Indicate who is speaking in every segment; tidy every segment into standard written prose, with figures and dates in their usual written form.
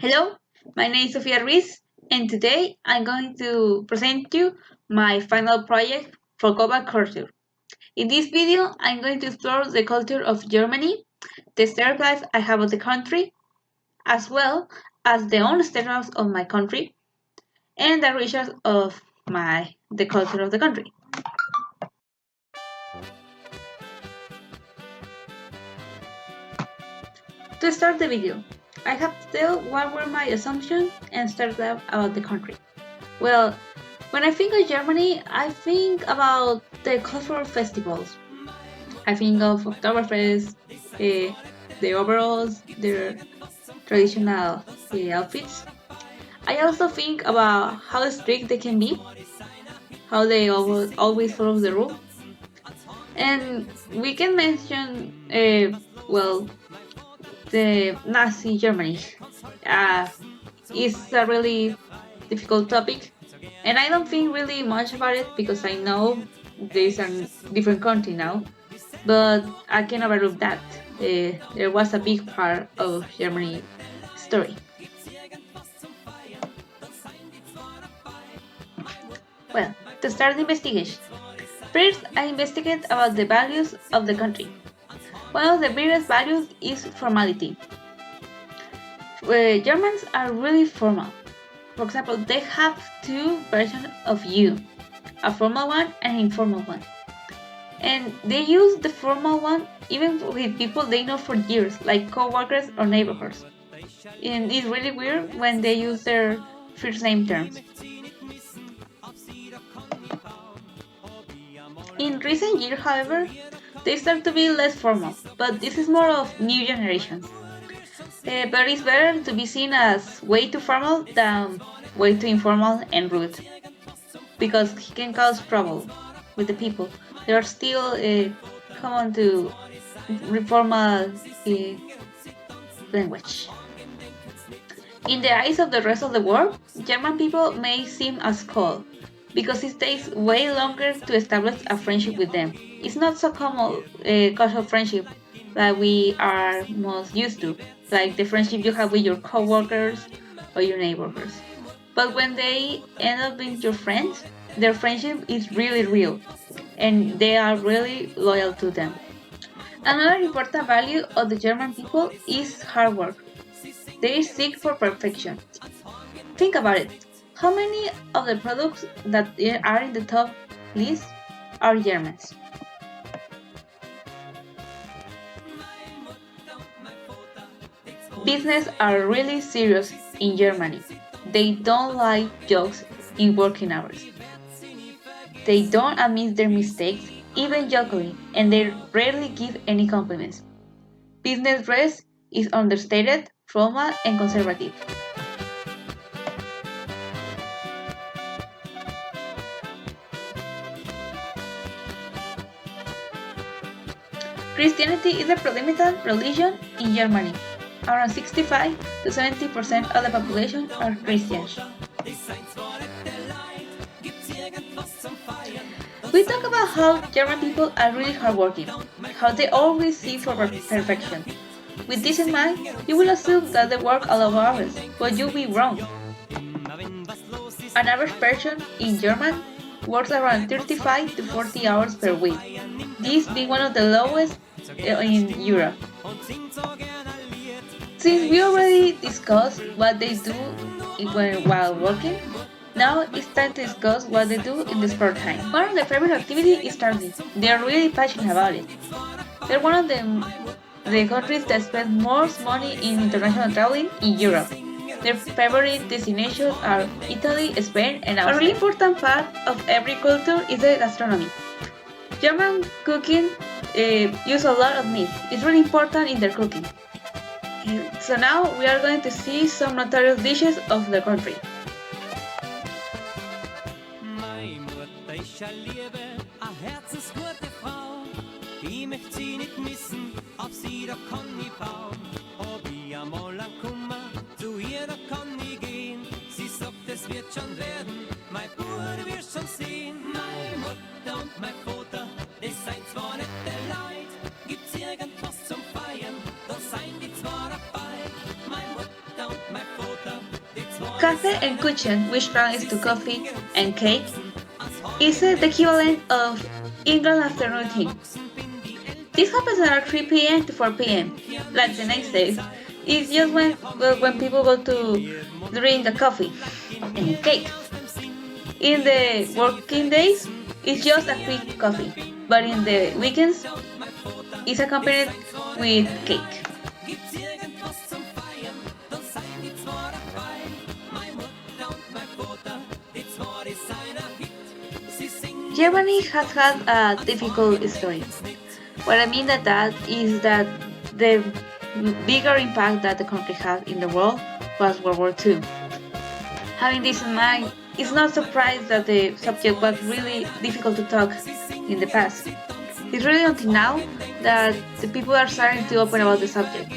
Speaker 1: Hello, my name is Sofía Ruiz, and today I'm going to present you my final project for global culture. In this video, I'm going to explore the culture of Germany, the stereotypes I have of the country, as well as the own stereotypes of my country, and the research of the culture of the country. To start the video, I have to tell what were my assumptions and stereotypes about the country. Well, when I think of Germany, I think about the cultural festivals. I think of Oktoberfest, the overalls, their traditional outfits. I also think about how strict they can be, how they always follow the rule. And we can mention, the Nazi Germany. Uh, it's a really difficult topic, and I don't think really much about it because I know there's a different country now. But I can overlook that. There was a big part of Germany story. Well, to start the investigation, first I investigate about the values of the country. One of the biggest values is formality. Germans are really formal. For example, they have two versions of you, a formal one and an informal one. And they use the formal one even with people they know for years, like co-workers or neighbors. And it's really weird when they use their first name terms. In recent years, however, they start to be less formal, but this is more of new generations. But it's better to be seen as way too formal than way too informal and rude, because he can cause trouble with the people. They are still common to informal language. In the eyes of the rest of the world, German people may seem as cold, because it takes way longer to establish a friendship with them. It's not so common casual friendship that we are most used to, like the friendship you have with your coworkers or your neighbors. But when they end up being your friends, their friendship is really real, and they are really loyal to them. Another important value of the German people is hard work. They seek for perfection. Think about it. How many of the products that are in the top list are Germans? Business are really serious in Germany. They don't like jokes in working hours. They don't admit their mistakes, even jokingly, and they rarely give any compliments. Business dress is understated, formal, and conservative. Christianity is the predominant religion in Germany. Around 65 to 70% of the population are Christians. We talk about how German people are really hardworking, how they always seek for perfection. With this in mind, you will assume that they work a lot of hours, but you'll be wrong. An average person in German works around 35 to 40 hours per week, this being one of the lowest in Europe. Since we already discussed what they do while working, now it's time to discuss what they do in the spare time. One of their favorite activities is traveling. They are really passionate about it. They're one of the countries that spend most money in international traveling in Europe. Their favorite destinations are Italy, Spain, and Austria. A really important part of every culture is the gastronomy. German cooking use a lot of meat. It's really important in their cooking. So now we are going to see some notorious dishes of the country. Kaffee and Kuchen, which translates to coffee and cake, is the equivalent of England afternoon tea. This happens around 3 p.m. to 4 p.m., like the next days. It's just when people go to drink a coffee and cake. In the working days, it's just a quick coffee, but in the weekends, it's accompanied with cake. Germany has had a difficult story. What I mean by that is that the bigger impact that the country had in the world was World War II. Having this in mind, it's not surprised that the subject was really difficult to talk in the past. It's really until now that the people are starting to open about the subject.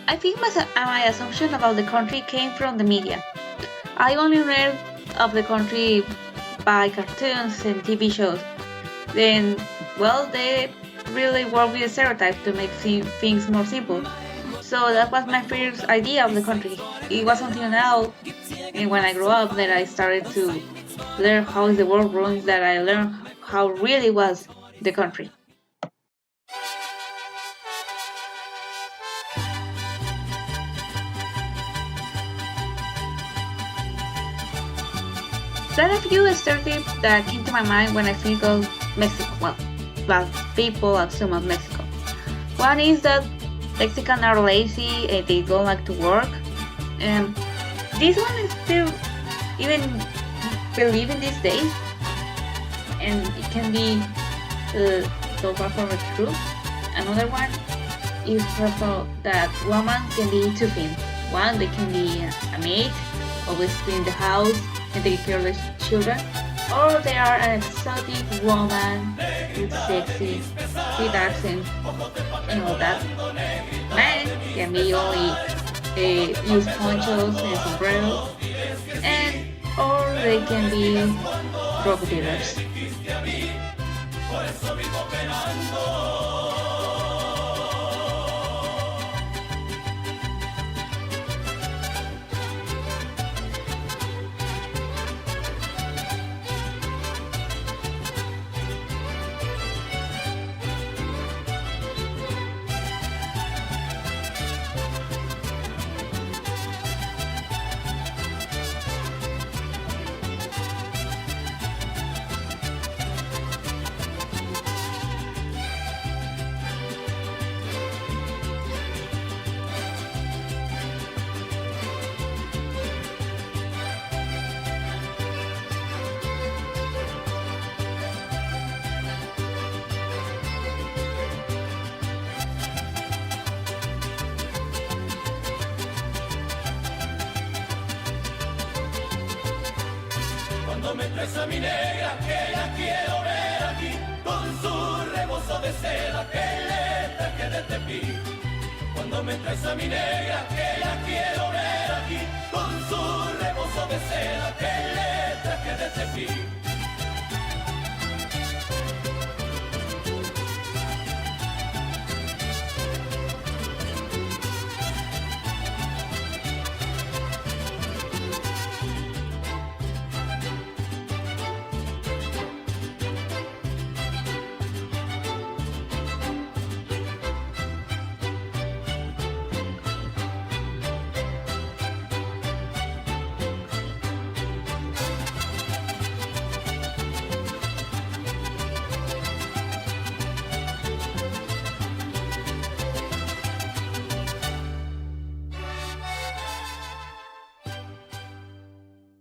Speaker 1: I think my assumption about the country came from the media. I only read of the country by cartoons and TV shows. Then, well, they really work with stereotypes to make things more simple. So that was my first idea of the country. It was until now, and when I grew up, that I started to learn how is the world run, that I learned how really was the country. There are a few stereotypes that came to my mind when I think of Mexico. Well, people assume of Mexico. One is that Mexicans are lazy and they don't like to work. And this one is still even believed in these days, and it can be so far from the truth. Another one is also that women can be two things. One, they can be a maid, always clean the house and take care of the children, or they are an exotic woman with sexy, sweet accent and all that. Men can be only use ponchos and sombreros, and or they can be drug dealers.
Speaker 2: Cuando me traes a mi negra, que la quiero ver aquí, con su rebozo de seda que le traje de Tepic. Cuando me traes a mi negra, que la quiero ver aquí, con su rebozo de seda que le traje de Tepic.